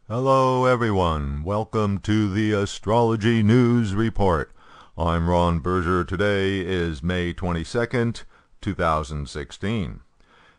Hello everyone, welcome to the Astrology News Report. I'm Ron Berger. Today is May 22nd, 2016.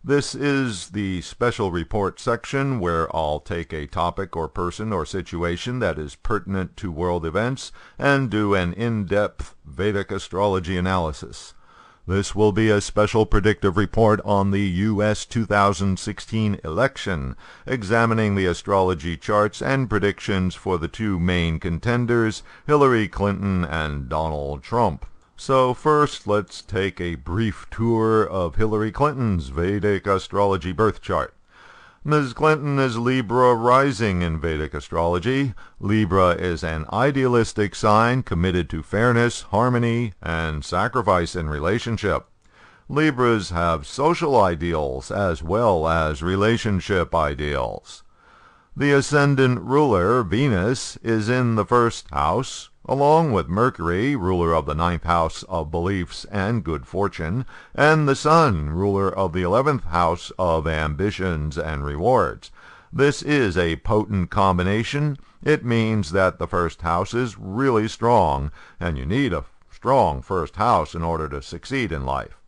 This is the special report section where I'll take a topic or person or situation that is pertinent to world events and do an in-depth Vedic astrology analysis. This will be a special predictive report on the U.S. 2016 election, examining the astrology charts and predictions for the two main contenders, Hillary Clinton and Donald Trump. So first, let's take a brief tour of Hillary Clinton's Vedic astrology birth chart. Ms. Clinton is Libra rising in Vedic astrology. Libra is an idealistic sign committed to fairness, harmony, and sacrifice in relationship. Libras have social ideals as well as relationship ideals. The ascendant ruler, Venus, is in the first house, along with Mercury, ruler of the ninth house of beliefs and good fortune, and the Sun, ruler of the 11th house of ambitions and rewards. This is a potent combination. It means that the first house is really strong, and you need a strong first house in order to succeed in life.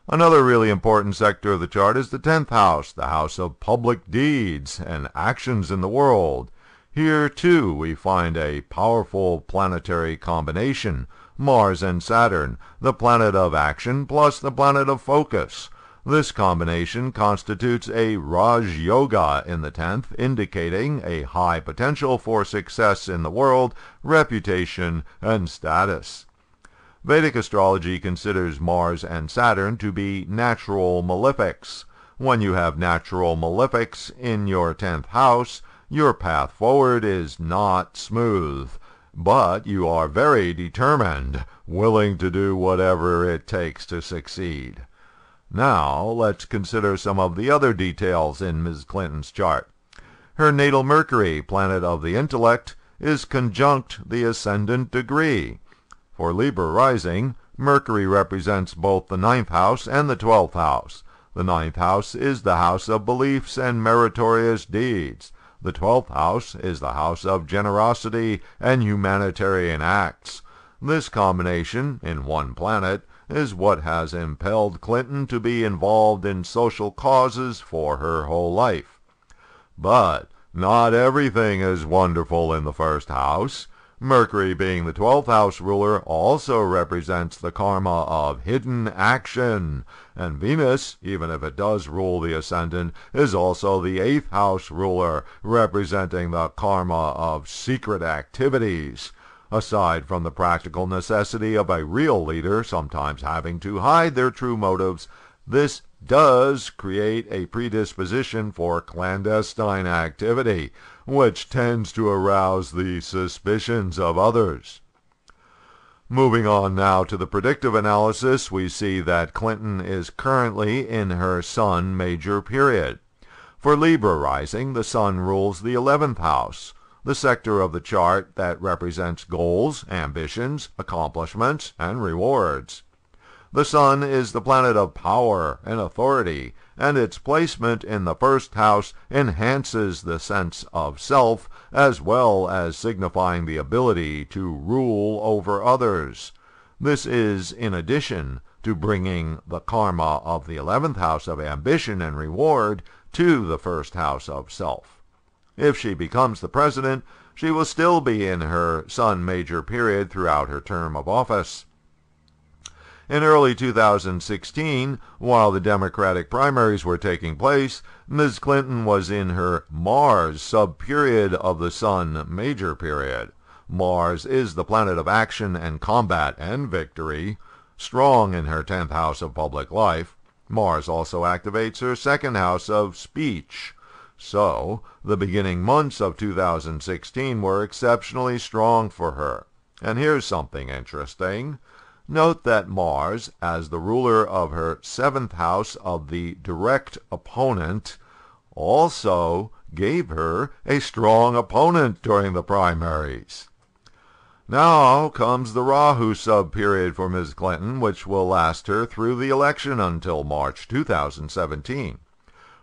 Another really important sector of the chart is the 10th house, the house of public deeds and actions in the world. Here, too, we find a powerful planetary combination, Mars and Saturn, the planet of action plus the planet of focus. This combination constitutes a Raj Yoga in the 10th, indicating a high potential for success in the world, reputation, and status. Vedic astrology considers Mars and Saturn to be natural malefics. When you have natural malefics in your 10th house, your path forward is not smooth, but you are very determined, willing to do whatever it takes to succeed. Now, let's consider some of the other details in Ms. Clinton's chart. Her natal Mercury, planet of the intellect, is conjunct the ascendant degree. For Libra rising, Mercury represents both the 9th house and the 12th house. The 9th house is the house of beliefs and meritorious deeds. The 12th house is the house of generosity and humanitarian acts. This combination, in one planet, is what has impelled Clinton to be involved in social causes for her whole life. But not everything is wonderful in the first house. Mercury, being the 12th house ruler, also represents the karma of hidden action, and Venus, even if it does rule the ascendant, is also the 8th house ruler, representing the karma of secret activities. Aside from the practical necessity of a real leader sometimes having to hide their true motives, this does create a predisposition for clandestine activity, which tends to arouse the suspicions of others. Moving on now to the predictive analysis, we see that Clinton is currently in her Sun major period. For Libra rising, the Sun rules the 11th house, the sector of the chart that represents goals, ambitions, accomplishments, and rewards. The Sun is the planet of power and authority, and its placement in the first house enhances the sense of self, as well as signifying the ability to rule over others. This is in addition to bringing the karma of the 11th house of ambition and reward to the first house of self. If she becomes the president, she will still be in her Sun major period throughout her term of office. In early 2016, while the Democratic primaries were taking place, Ms. Clinton was in her Mars sub-period of the Sun major period. Mars is the planet of action and combat and victory. Strong in her 10th house of public life, Mars also activates her 2nd house of speech. So, the beginning months of 2016 were exceptionally strong for her. And here's something interesting. Note that Mars, as the ruler of her 7th house of the direct opponent, also gave her a strong opponent during the primaries. Now comes the Rahu sub-period for Ms. Clinton, which will last her through the election until March 2017.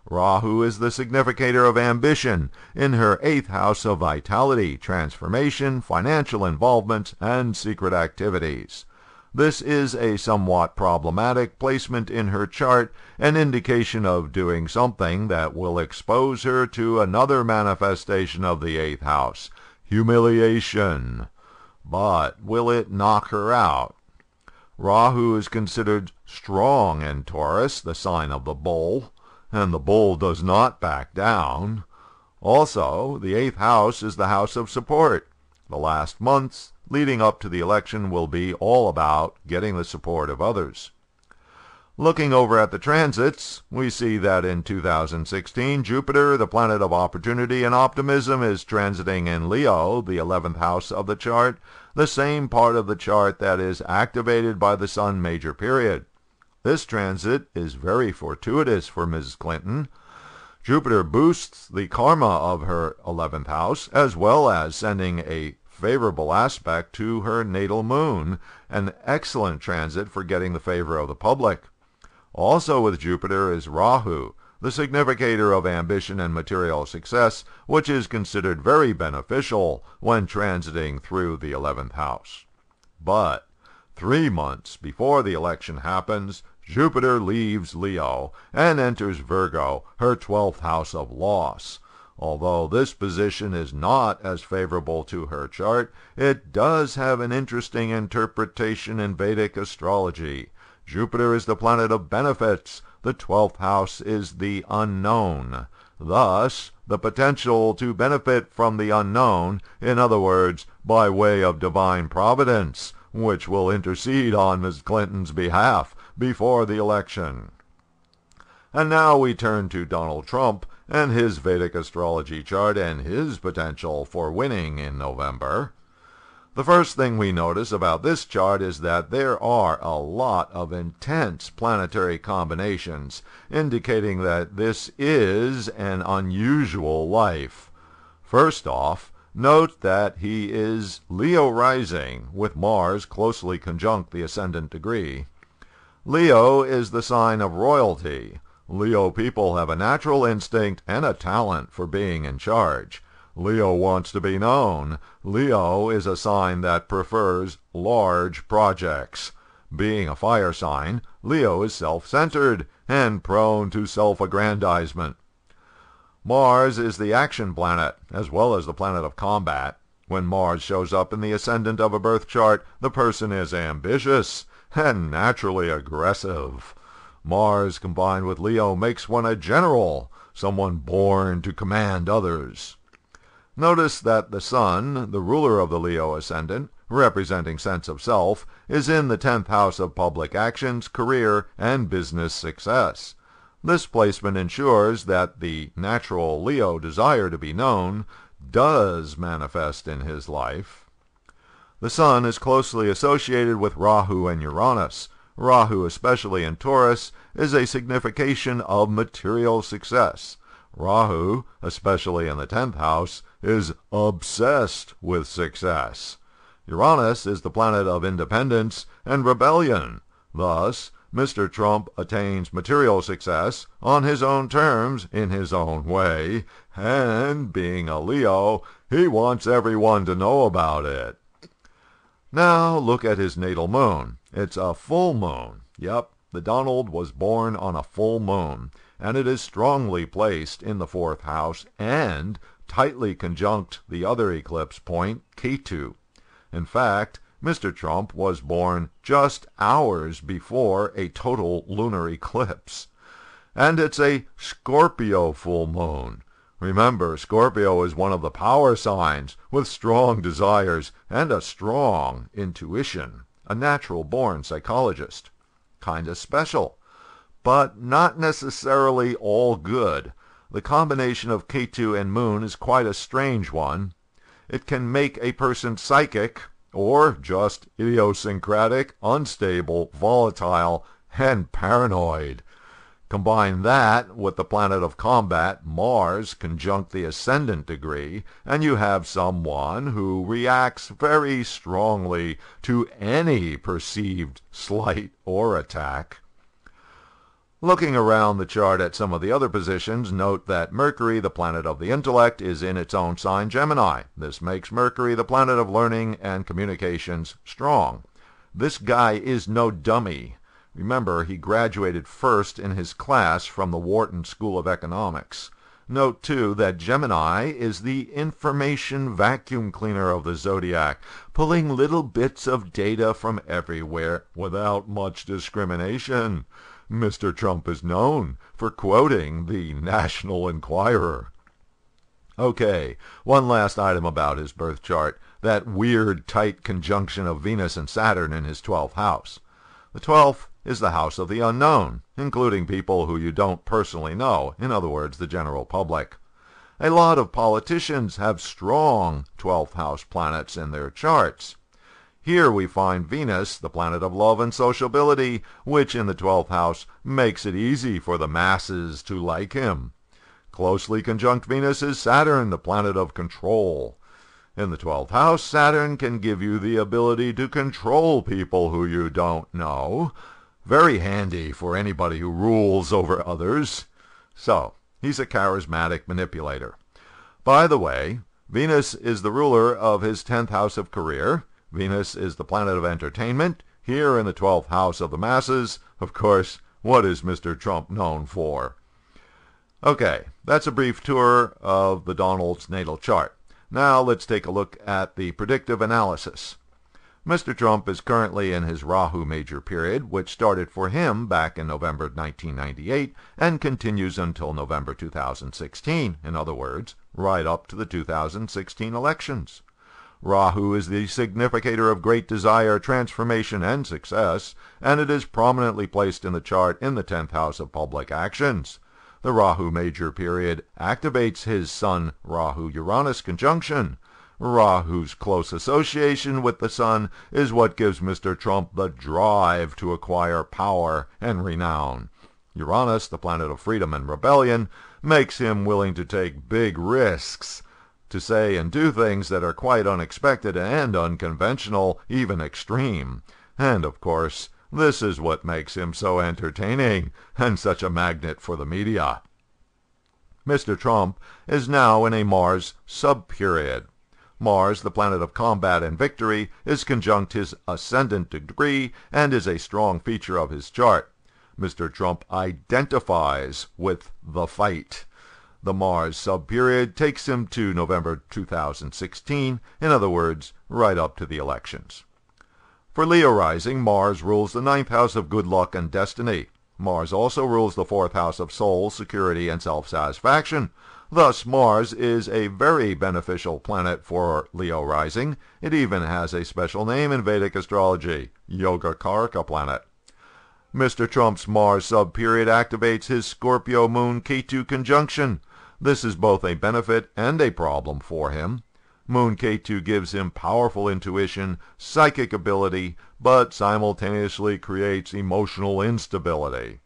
Rahu is the significator of ambition in her 8th house of vitality, transformation, financial involvement, and secret activities. This is a somewhat problematic placement in her chart, an indication of doing something that will expose her to another manifestation of the 8th house, humiliation. But will it knock her out? Rahu is considered strong in Taurus, the sign of the bull, and the bull does not back down. Also, the 8th house is the house of support. The last months leading up to the election will be all about getting the support of others. Looking over at the transits, we see that in 2016, Jupiter, the planet of opportunity and optimism, is transiting in Leo, the 11th house of the chart, the same part of the chart that is activated by the Sun major period. This transit is very fortuitous for Mrs. Clinton. Jupiter boosts the karma of her 11th house, as well as sending a favorable aspect to her natal moon, an excellent transit for getting the favor of the public. Also with Jupiter is Rahu, the significator of ambition and material success, which is considered very beneficial when transiting through the 11th house. But 3 months before the election happens, Jupiter leaves Leo and enters Virgo, her 12th house of loss. Although this position is not as favorable to her chart, it does have an interesting interpretation in Vedic astrology. Jupiter is the planet of benefits. The 12th house is the unknown. Thus, the potential to benefit from the unknown, in other words, by way of divine providence, which will intercede on Ms. Clinton's behalf before the election. And now we turn to Donald Trump and his Vedic astrology chart and his potential for winning in November. The first thing we notice about this chart is that there are a lot of intense planetary combinations, indicating that this is an unusual life. First off, note that he is Leo rising, with Mars closely conjunct the ascendant degree. Leo is the sign of royalty. Leo people have a natural instinct and a talent for being in charge. Leo wants to be known. Leo is a sign that prefers large projects. Being a fire sign, Leo is self-centered and prone to self-aggrandizement. Mars is the action planet, as well as the planet of combat. When Mars shows up in the ascendant of a birth chart, the person is ambitious and naturally aggressive. Mars combined with Leo makes one a general, someone born to command others. Notice that the Sun, the ruler of the Leo ascendant, representing sense of self, is in the 10th house of public actions, career, and business success. This placement ensures that the natural Leo desire to be known does manifest in his life. The Sun is closely associated with Rahu and Uranus. Rahu, especially in Taurus, is a signification of material success. Rahu, especially in the 10th house, is obsessed with success. Uranus is the planet of independence and rebellion. Thus, Mr. Trump attains material success on his own terms, in his own way, and, being a Leo, he wants everyone to know about it. Now look at his natal moon. It's a full moon. Yep, the Donald was born on a full moon, and it is strongly placed in the 4th house and tightly conjunct the other eclipse point, Ketu. In fact, Mr. Trump was born just hours before a total lunar eclipse. And it's a Scorpio full moon. Remember, Scorpio is one of the power signs with strong desires and a strong intuition, a natural-born psychologist. Kinda special, but not necessarily all good. The combination of Ketu and Moon is quite a strange one. It can make a person psychic, or just idiosyncratic, unstable, volatile, and paranoid. Combine that with the planet of combat, Mars, conjunct the ascendant degree, and you have someone who reacts very strongly to any perceived slight or attack. Looking around the chart at some of the other positions, note that Mercury, the planet of the intellect, is in its own sign, Gemini. This makes Mercury, the planet of learning and communications, strong. This guy is no dummy. Remember, he graduated first in his class from the Wharton School of Economics. Note, too, that Gemini is the information vacuum cleaner of the zodiac, pulling little bits of data from everywhere without much discrimination. Mr. Trump is known for quoting the National Enquirer. Okay, one last item about his birth chart, that weird tight conjunction of Venus and Saturn in his 12th house. The 12th is the house of the unknown, including people who you don't personally know, in other words, the general public. A lot of politicians have strong 12th house planets in their charts. Here we find Venus, the planet of love and sociability, which in the 12th house makes it easy for the masses to like him. Closely conjunct Venus is Saturn, the planet of control. In the 12th house, Saturn can give you the ability to control people who you don't know. Very handy for anybody who rules over others. So, he's a charismatic manipulator. By the way, Venus is the ruler of his 10th house of career. Venus is the planet of entertainment. Here in the 12th house of the masses, of course, what is Mr. Trump known for? Okay, that's a brief tour of the Donald's natal chart. Now let's take a look at the predictive analysis. Mr. Trump is currently in his Rahu major period, which started for him back in November 1998 and continues until November 2016, in other words, right up to the 2016 elections. Rahu is the significator of great desire, transformation, and success, and it is prominently placed in the chart in the 10th house of public actions. The Rahu major period activates his Sun Rahu-Uranus conjunction. Rahu's close association with the Sun is what gives Mr. Trump the drive to acquire power and renown. Uranus, the planet of freedom and rebellion, makes him willing to take big risks, to say and do things that are quite unexpected and unconventional, even extreme. And, of course, this is what makes him so entertaining and such a magnet for the media. Mr. Trump is now in a Mars sub-period. Mars, the planet of combat and victory, is conjunct his ascendant degree and is a strong feature of his chart. Mr. Trump identifies with the fight. The Mars sub-period takes him to November 2016, in other words, right up to the elections. For Leo rising, Mars rules the 9th house of good luck and destiny. Mars also rules the 4th house of soul, security, and self-satisfaction. Thus, Mars is a very beneficial planet for Leo rising. It even has a special name in Vedic astrology, Yogacaraka planet. Mr. Trump's Mars sub-period activates his Scorpio Moon-Ketu conjunction. This is both a benefit and a problem for him. Moon-Ketu gives him powerful intuition, psychic ability, but simultaneously creates emotional instability.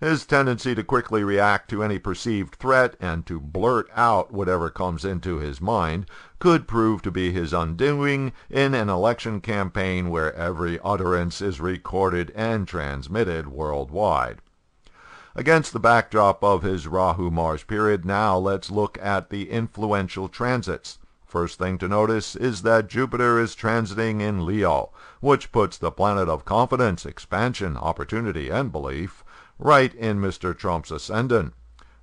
His tendency to quickly react to any perceived threat and to blurt out whatever comes into his mind could prove to be his undoing in an election campaign where every utterance is recorded and transmitted worldwide. Against the backdrop of his Rahu-Mars period, now let's look at the influential transits. First thing to notice is that Jupiter is transiting in Leo, which puts the planet of confidence, expansion, opportunity, and belief right in Mr. Trump's ascendant.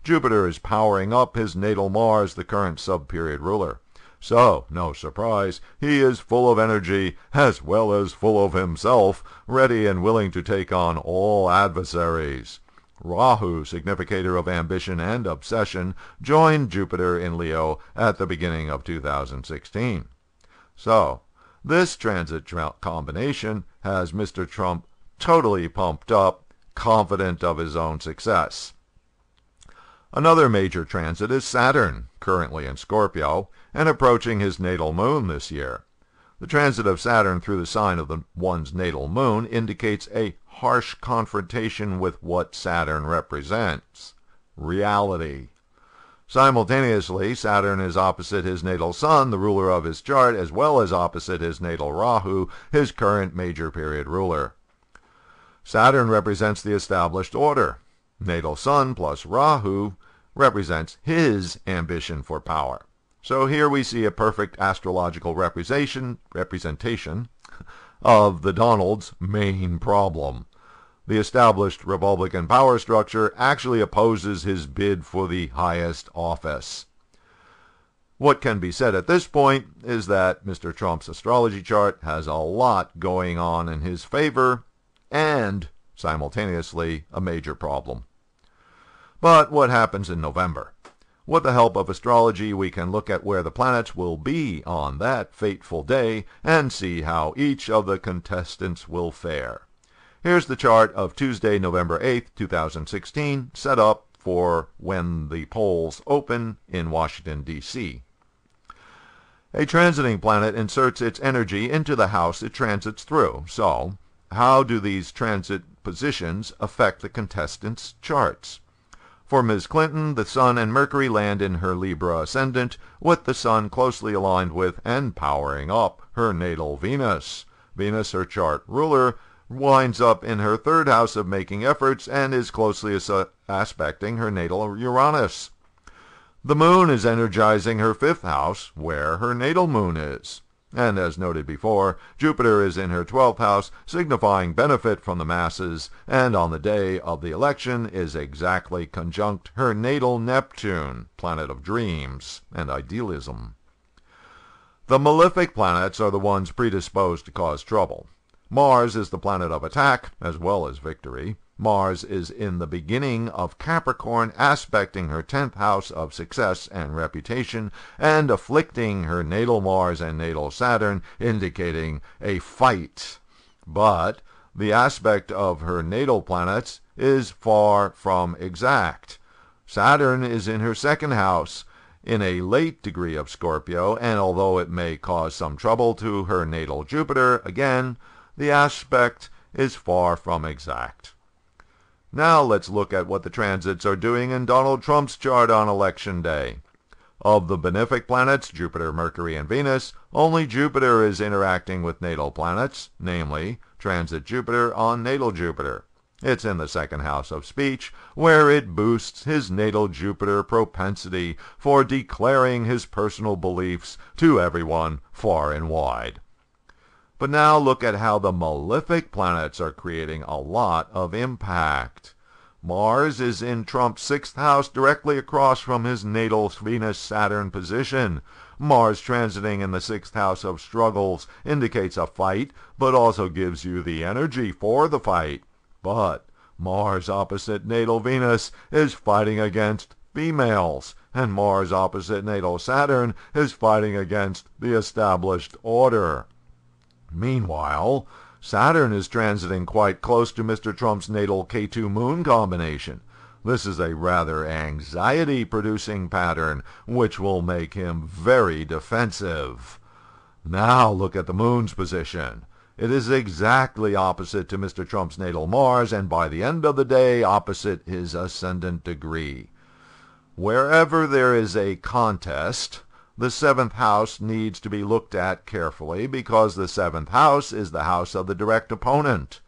Jupiter is powering up his natal Mars, the current sub-period ruler. So, no surprise, he is full of energy as well as full of himself, ready and willing to take on all adversaries. Rahu, significator of ambition and obsession, joined Jupiter in Leo at the beginning of 2016. So, this transit combination has Mr. Trump totally pumped up, confident of his own success. Another major transit is Saturn, currently in Scorpio, and approaching his natal moon this year. The transit of Saturn through the sign of one's natal moon indicates a harsh confrontation with what Saturn represents: reality. Simultaneously, Saturn is opposite his natal Sun, the ruler of his chart, as well as opposite his natal Rahu, his current major period ruler. Saturn represents the established order. Natal Sun plus Rahu represents his ambition for power. So here we see a perfect astrological representation of the Donald's main problem. The established Republican power structure actually opposes his bid for the highest office. What can be said at this point is that Mr. Trump's astrology chart has a lot going on in his favor and, simultaneously, a major problem. But what happens in November? With the help of astrology, we can look at where the planets will be on that fateful day and see how each of the contestants will fare. Here's the chart of Tuesday, November 8th, 2016, set up for when the polls open in Washington, D.C. A transiting planet inserts its energy into the house it transits through. So, how do these transit positions affect the contestants' charts? For Ms. Clinton, the Sun and Mercury land in her Libra ascendant, with the Sun closely aligned with and powering up her natal Venus. Venus, her chart ruler, winds up in her third house of making efforts and is closely aspecting her natal Uranus. The moon is energizing her fifth house, where her natal moon is. And as noted before, Jupiter is in her 12th house, signifying benefit from the masses, and on the day of the election is exactly conjunct her natal Neptune, planet of dreams and idealism. The malefic planets are the ones predisposed to cause trouble. Mars is the planet of attack as well as victory. Mars is in the beginning of Capricorn, aspecting her 10th house of success and reputation, and afflicting her natal Mars and natal Saturn, indicating a fight. But the aspect of her natal planets is far from exact. Saturn is in her 2nd house, in a late degree of Scorpio, and although it may cause some trouble to her natal Jupiter, again, the aspect is far from exact. Now let's look at what the transits are doing in Donald Trump's chart on election day. Of the benefic planets, Jupiter, Mercury, and Venus, only Jupiter is interacting with natal planets, namely, transit Jupiter on natal Jupiter. It's in the 2nd house of speech, where it boosts his natal Jupiter propensity for declaring his personal beliefs to everyone far and wide. But now look at how the malefic planets are creating a lot of impact. Mars is in Trump's 6th house, directly across from his natal Venus-Saturn position. Mars transiting in the 6th house of struggles indicates a fight, but also gives you the energy for the fight. But Mars opposite natal Venus is fighting against females, and Mars opposite natal Saturn is fighting against the established order. Meanwhile, Saturn is transiting quite close to Mr. Trump's natal K2 moon combination. This is a rather anxiety-producing pattern, which will make him very defensive. Now look at the moon's position. It is exactly opposite to Mr. Trump's natal Mars, and by the end of the day, opposite his ascendant degree. Wherever there is a contest, the 7th house needs to be looked at carefully, because the 7th house is the house of the direct opponent.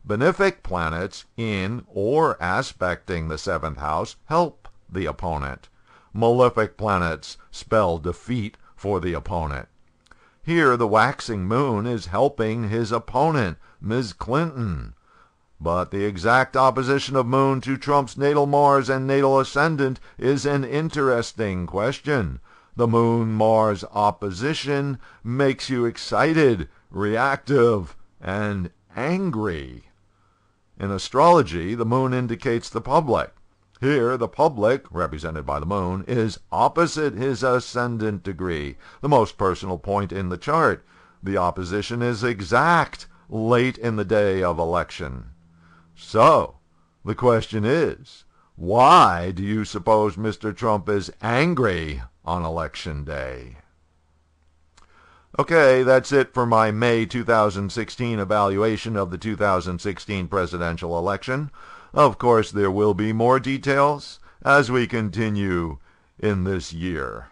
Benefic planets in or aspecting the 7th house help the opponent. Malefic planets spell defeat for the opponent. Here the waxing moon is helping his opponent, Ms. Clinton. But the exact opposition of moon to Trump's natal Mars and natal ascendant is an interesting question. The Moon-Mars opposition makes you excited, reactive, and angry. In astrology, the moon indicates the public. Here, the public, represented by the moon, is opposite his ascendant degree, the most personal point in the chart. The opposition is exact late in the day of election. So, the question is, why do you suppose Mr. Trump is angry on election day? Okay, that's it for my May 2016 evaluation of the 2016 presidential election. Of course, there will be more details as we continue in this year.